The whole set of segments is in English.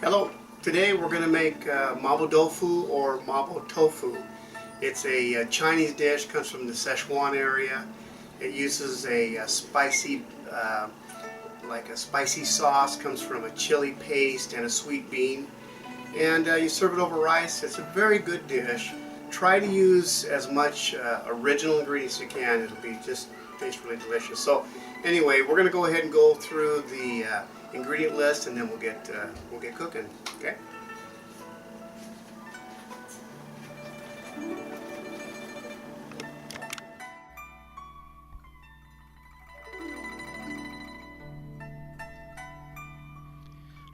Hello, today we're going to make Mabo Dofu or Mabo Tofu. It's a Chinese dish, comes from the Szechuan area. It uses a spicy, like a spicy sauce, comes from a chili paste and a sweet bean. And you serve it over rice. It's a very good dish. Try to use as much original ingredients as you can. It'll be just taste really delicious. So anyway, we're going to go ahead and go through the ingredient list, and then we'll get cooking. Okay.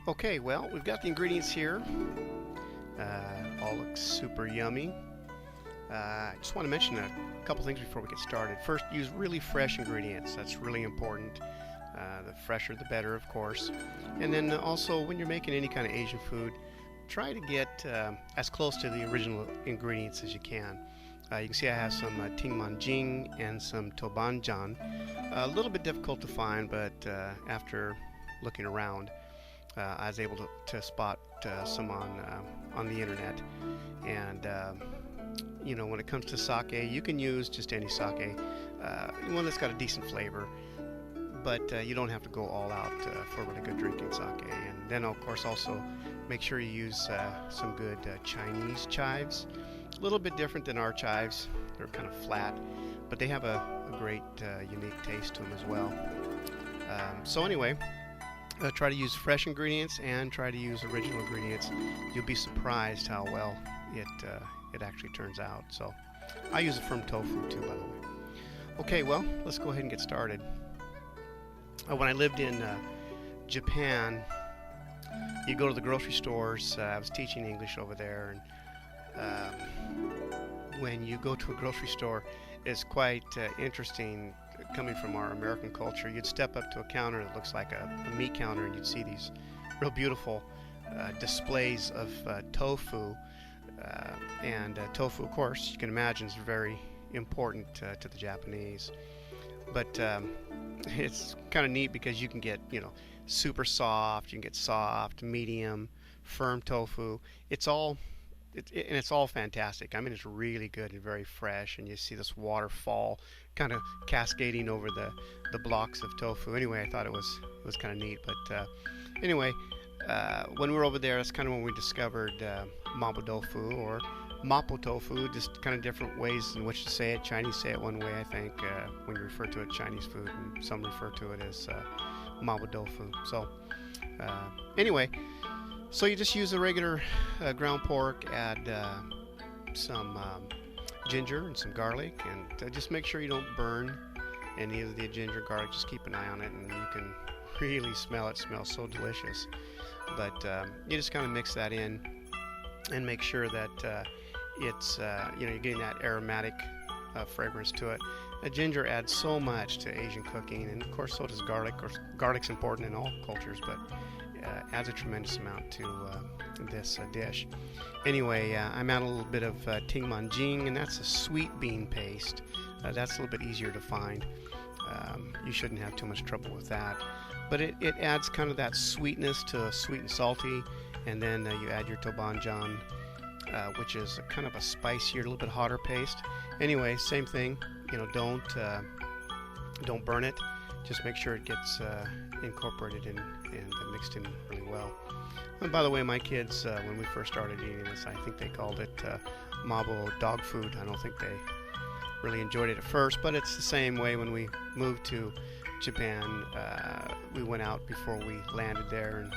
Okay, well, we've got the ingredients here. All looks super yummy. I just want to mention a couple things before we get started. First, use really fresh ingredients. That's really important. The fresher the better, of course. And then also, when you're making any kind of Asian food, try to get as close to the original ingredients as you can. You can see I have some tingmanjing and some tobanjan. A little bit difficult to find, but after looking around, I was able to spot some on the internet. And you know, when it comes to sake, you can use just any sake, one that's got a decent flavor, but you don't have to go all out for a really good drinking sake. And then, of course, also make sure you use some good Chinese chives. A little bit different than our chives. They're kind of flat, but they have a great unique taste to them as well. So anyway, try to use fresh ingredients and try to use original ingredients. You'll be surprised how well it actually turns out. So I use it from tofu too, by the way. Okay, well, let's go ahead and get started. When I lived in Japan, you go to the grocery stores. I was teaching English over there, and when you go to a grocery store, it's quite interesting. Coming from our American culture, you'd step up to a counter that looks like a meat counter, and you'd see these real beautiful displays of tofu. And tofu, of course, you can imagine, is very important to the Japanese. But it's kind of neat because you can get, super soft, you can get soft, medium, firm tofu. It's all fantastic. I mean, it's really good and very fresh, and you see this waterfall kind of cascading over the blocks of tofu. Anyway, I thought it was kind of neat. But anyway, when we were over there, that's kind of when we discovered Mabo Dofu or Mapo Tofu, just kind of different ways in which to say it. Chinese say it one way, I think, when you refer to it Chinese food, and some refer to it as Mabo Dofu. So anyway, so you just use a regular ground pork, add some ginger and some garlic, and just make sure you don't burn any of the ginger, garlic. Just keep an eye on it, and you can really smell it. It smells so delicious. But you just kind of mix that in and make sure that it's you're getting that aromatic fragrance to it. Ginger adds so much to Asian cooking, and of course so does garlic. Of course, garlic's important in all cultures, but adds a tremendous amount to this dish. Anyway, I'm adding a little bit of tingmanjing, and that's a sweet bean paste. That's a little bit easier to find. You shouldn't have too much trouble with that. But it adds kind of that sweetness to sweet and salty, and then you add your tobanjan, which is kind of a spicier, a little bit hotter paste. Anyway, same thing. Don't burn it. Just make sure it gets incorporated and mixed in really well. And by the way, my kids, when we first started eating this, I think they called it Mabo dog food. I don't think they really enjoyed it at first, but it's the same way when we moved to Japan. We went out before we landed there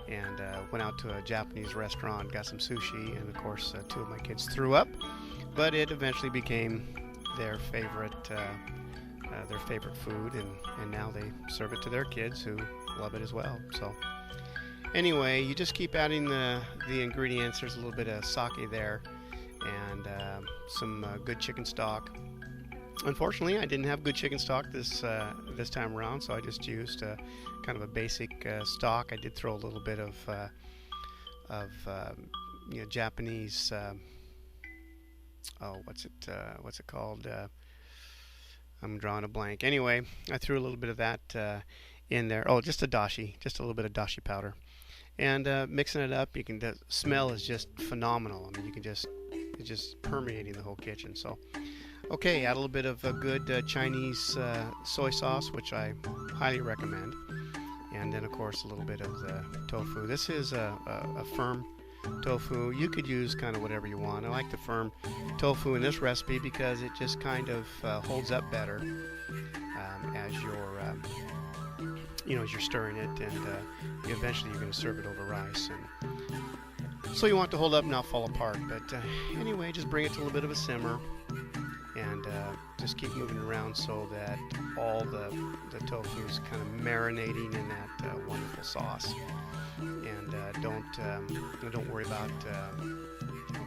and went out to a Japanese restaurant, got some sushi, and of course two of my kids threw up, but it eventually became their favorite food, and now they serve it to their kids who love it as well. So anyway, you just keep adding the ingredients. There's a little bit of sake there, and some good chicken stock. Unfortunately, I didn't have good chicken stock this time around, so I just used kind of a basic stock. I did throw a little bit of Japanese. What's it called? I'm drawing a blank. Anyway, I threw a little bit of that in there. Oh, just a little bit of dashi powder. and mixing it up. The smell is just phenomenal. I mean, it's just permeating the whole kitchen. So, okay, add a little bit of a good Chinese soy sauce, which I highly recommend, and then of course a little bit of the tofu. This is a firm tofu. You could use kind of whatever you want. I like the firm tofu in this recipe because it just kind of holds up better as you're as you're stirring it, and eventually you're going to serve it over rice, and so you want it to hold up and not fall apart. But anyway, just bring it to a little bit of a simmer, and just keep moving around so that all the tofu is kind of marinating in that wonderful sauce. And don't worry about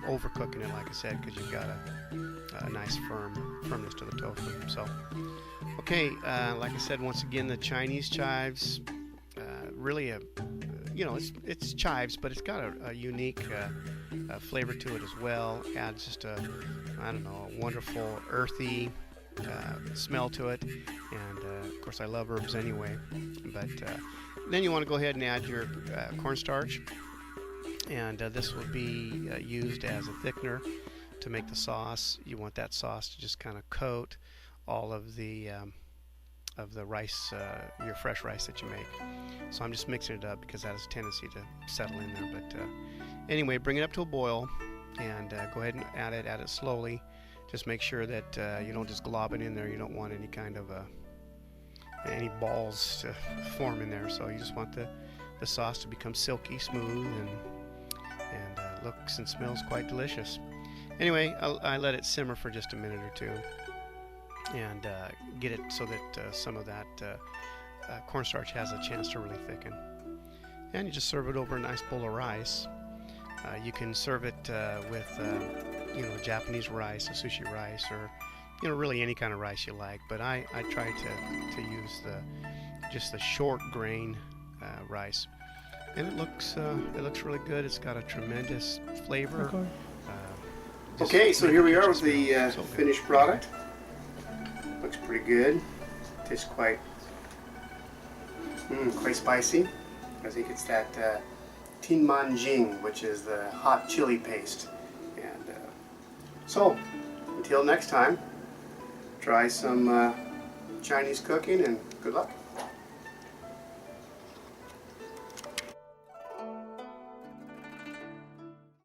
overcooking it, like I said, because you've got a nice firmness to the tofu. So, okay, like I said, once again, the Chinese chives, really it's chives, but it's got a unique flavor to it as well. Adds just a wonderful earthy smell to it, and of course I love herbs anyway. But then you want to go ahead and add your cornstarch, and this will be used as a thickener to make the sauce. You want that sauce to just kind of coat all of the rice, your fresh rice that you make. So I'm just mixing it up because that has a tendency to settle in there. But anyway, bring it up to a boil, and go ahead and add it slowly. Just make sure that you don't just glob it in there. You don't want any kind of any balls to form in there. So you just want the sauce to become silky smooth, and looks and smells quite delicious. Anyway, I let it simmer for just a minute or two, and get it so that some of that cornstarch has a chance to really thicken. And you just serve it over a nice bowl of rice. You can serve it with Japanese rice, a sushi rice, or really any kind of rice you like. But I try to use just the short grain rice, and it looks really good. It's got a tremendous flavor. Okay, so here we are with the finished product. Looks pretty good. Tastes quite spicy. I think it's that tinmanjing, which is the hot chili paste. And so, until next time, try some Chinese cooking, and good luck.